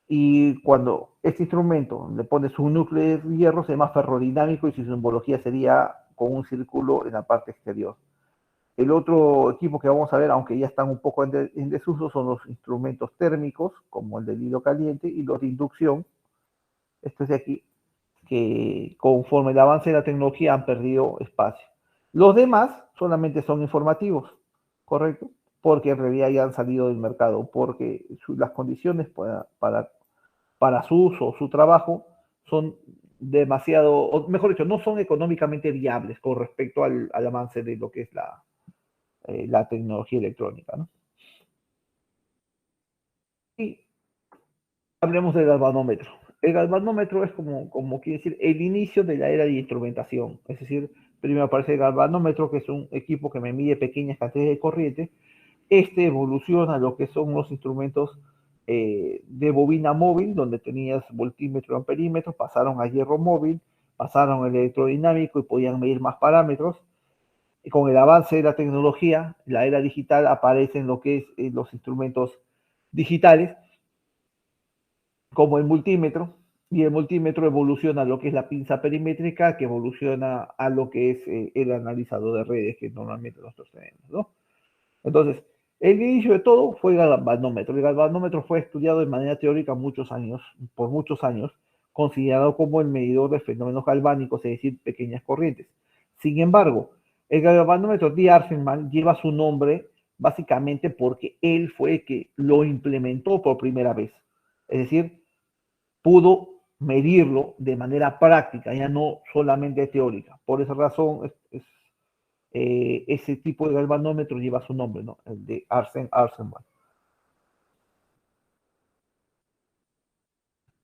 Y cuando este instrumento le pones un núcleo de hierro, se llama ferrodinámico y su simbología sería con un círculo en la parte exterior. El otro equipo que vamos a ver, aunque ya están un poco en desuso, son los instrumentos térmicos, como el del hilo caliente, y los de inducción, estos de aquí, que conforme el avance de la tecnología han perdido espacio. Los demás solamente son informativos, ¿correcto? Porque en realidad ya han salido del mercado, porque las condiciones para su uso, su trabajo, son demasiado, o mejor dicho, no son económicamente viables con respecto al avance de lo que es la tecnología electrónica, ¿no? Y hablemos del galvanómetro. El galvanómetro es como quiere decir el inicio de la era de instrumentación. Es decir, primero aparece el galvanómetro, que es un equipo que me mide pequeñas cantidades de corriente. Este evoluciona a lo que son los instrumentos de bobina móvil, donde tenías voltímetro y amperímetro, pasaron a hierro móvil, pasaron al electrodinámico y podían medir más parámetros. Y con el avance de la tecnología, la era digital, aparecen lo que es los instrumentos digitales, como el multímetro, y el multímetro evoluciona a lo que es la pinza perimétrica, que evoluciona a lo que es el analizador de redes que normalmente nosotros tenemos, ¿no? Entonces, el inicio de todo fue el galvanómetro. El galvanómetro fue estudiado de manera teórica por muchos años, considerado como el medidor de fenómenos galvánicos, es decir, pequeñas corrientes. Sin embargo, el galvanómetro de Arsenman lleva su nombre básicamente porque él fue el que lo implementó por primera vez. Es decir, pudo medirlo de manera práctica, ya no solamente teórica. Por esa razón, ese tipo de galvanómetro lleva su nombre, ¿no? El de Arsenman.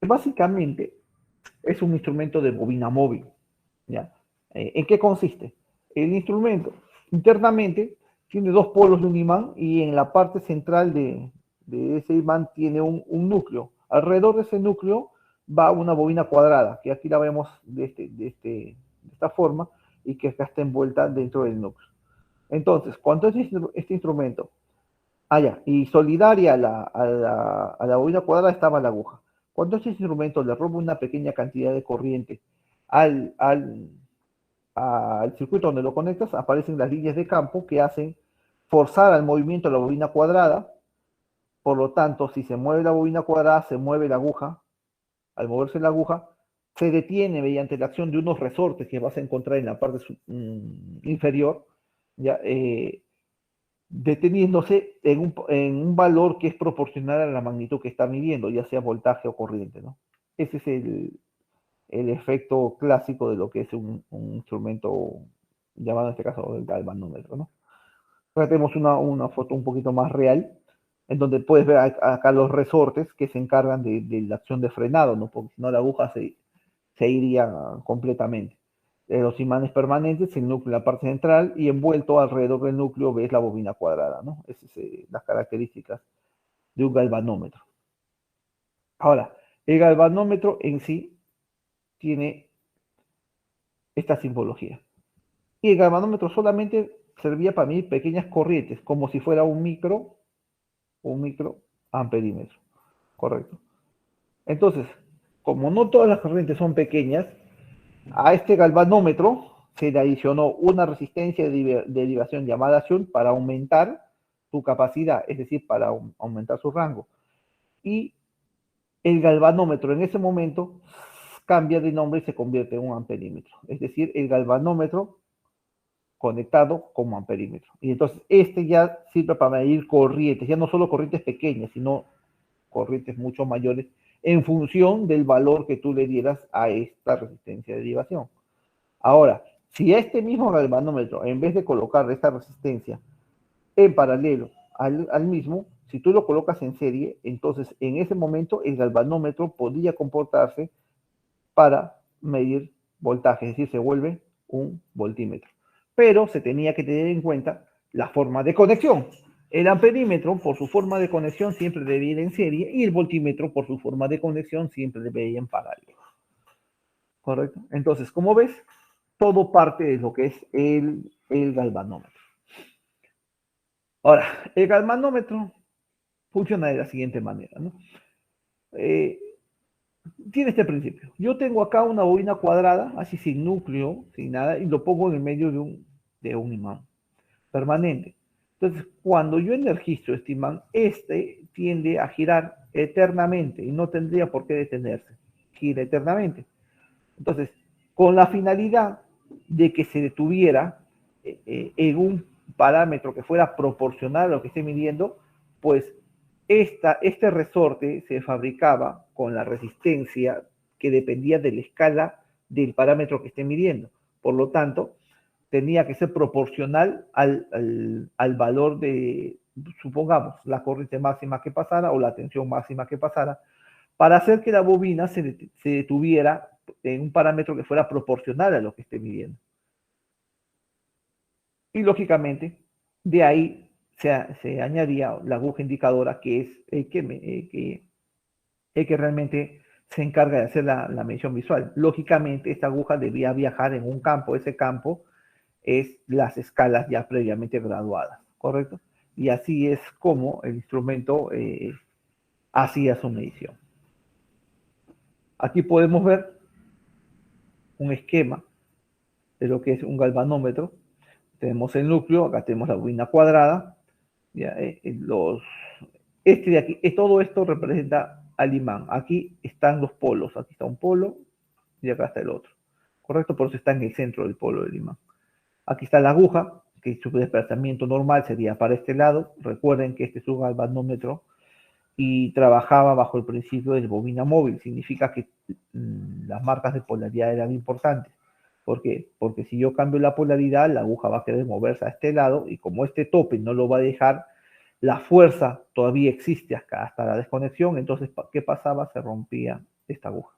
Básicamente, es un instrumento de bobina móvil, ¿ya? ¿En qué consiste? El instrumento internamente tiene dos polos de un imán y en la parte central de ese imán tiene un núcleo. Alrededor de ese núcleo va una bobina cuadrada, que aquí la vemos de esta forma y que acá está envuelta dentro del núcleo. Entonces, cuando este instrumento, y solidaria a la bobina cuadrada estaba la aguja. Cuando este instrumento le roba una pequeña cantidad de corriente al circuito donde lo conectas, aparecen las líneas de campo que hacen forzar al movimiento de la bobina cuadrada. Por lo tanto, si se mueve la bobina cuadrada, se mueve la aguja. Al moverse la aguja, se detiene mediante la acción de unos resortes que vas a encontrar en la parte inferior, ¿ya? Deteniéndose en un valor que es proporcional a la magnitud que está midiendo, ya sea voltaje o corriente, ¿no? Ese es el efecto clásico de lo que es un instrumento llamado en este caso el galvanómetro, ¿no? Ahora tenemos una foto un poquito más real, en donde puedes ver acá los resortes que se encargan de la acción de frenado, ¿no? Porque si no la aguja se iría completamente. Los imanes permanentes, el núcleo en la parte central y envuelto alrededor del núcleo ves la bobina cuadrada, ¿no? Esas son las características de un galvanómetro. Ahora, el galvanómetro en sí tiene esta simbología. Y el galvanómetro solamente servía para medir pequeñas corrientes, como si fuera un microamperímetro, ¿correcto? Entonces, como no todas las corrientes son pequeñas, a este galvanómetro se le adicionó una resistencia de derivación llamada Shunt para aumentar su capacidad, es decir, para aumentar su rango. Y el galvanómetro en ese momento cambia de nombre y se convierte en un amperímetro, es decir, el galvanómetro conectado como amperímetro. Y entonces este ya sirve para medir corrientes, ya no solo corrientes pequeñas, sino corrientes mucho mayores en función del valor que tú le dieras a esta resistencia de derivación. Ahora, si a este mismo galvanómetro, en vez de colocar esta resistencia en paralelo al mismo, si tú lo colocas en serie, entonces en ese momento el galvanómetro podría comportarse para medir voltaje, es decir, se vuelve un voltímetro. Pero se tenía que tener en cuenta la forma de conexión. El amperímetro, por su forma de conexión, siempre debe ir en serie, y el voltímetro, por su forma de conexión, siempre debe ir en paralelo. ¿Correcto? Entonces, como ves, todo parte de lo que es el galvanómetro. Ahora, el galvanómetro funciona de la siguiente manera, ¿no? Tiene este principio. Yo tengo acá una bobina cuadrada, así sin núcleo, sin nada, y lo pongo en el medio de un imán permanente. Entonces, cuando yo energizo este imán, este tiende a girar eternamente y no tendría por qué detenerse. Gira eternamente. Entonces, con la finalidad de que se detuviera en un parámetro que fuera proporcional a lo que esté midiendo, pues este resorte se fabricaba con la resistencia que dependía de la escala del parámetro que esté midiendo. Por lo tanto, tenía que ser proporcional al valor de, supongamos, la corriente máxima que pasara o la tensión máxima que pasara, para hacer que la bobina se detuviera en un parámetro que fuera proporcional a lo que esté midiendo. Y lógicamente, de ahí se añadía la aguja indicadora, que es el que realmente se encarga de hacer la medición visual. Lógicamente, esta aguja debía viajar en un campo. Ese campo es las escalas ya previamente graduadas, ¿correcto? Y así es como el instrumento hacía su medición. Aquí podemos ver un esquema de lo que es un galvanómetro. Tenemos el núcleo, acá tenemos la bobina cuadrada. Ya, este de aquí, todo esto representa al imán. Aquí están los polos. Aquí está un polo y acá está el otro. ¿Correcto? Por eso está en el centro del polo del imán. Aquí está la aguja, que su desplazamiento normal sería para este lado. Recuerden que este es un galvanómetro y trabajaba bajo el principio de bobina móvil. Significa que las marcas de polaridad eran importantes. ¿Por qué? Porque si yo cambio la polaridad, la aguja va a querer moverse a este lado y como este tope no lo va a dejar, la fuerza todavía existe hasta la desconexión. Entonces, ¿qué pasaba? Se rompía esta aguja.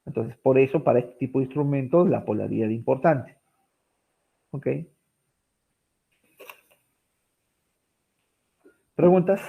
Entonces, por eso, para este tipo de instrumentos, la polaridad es importante. ¿Ok? ¿Preguntas?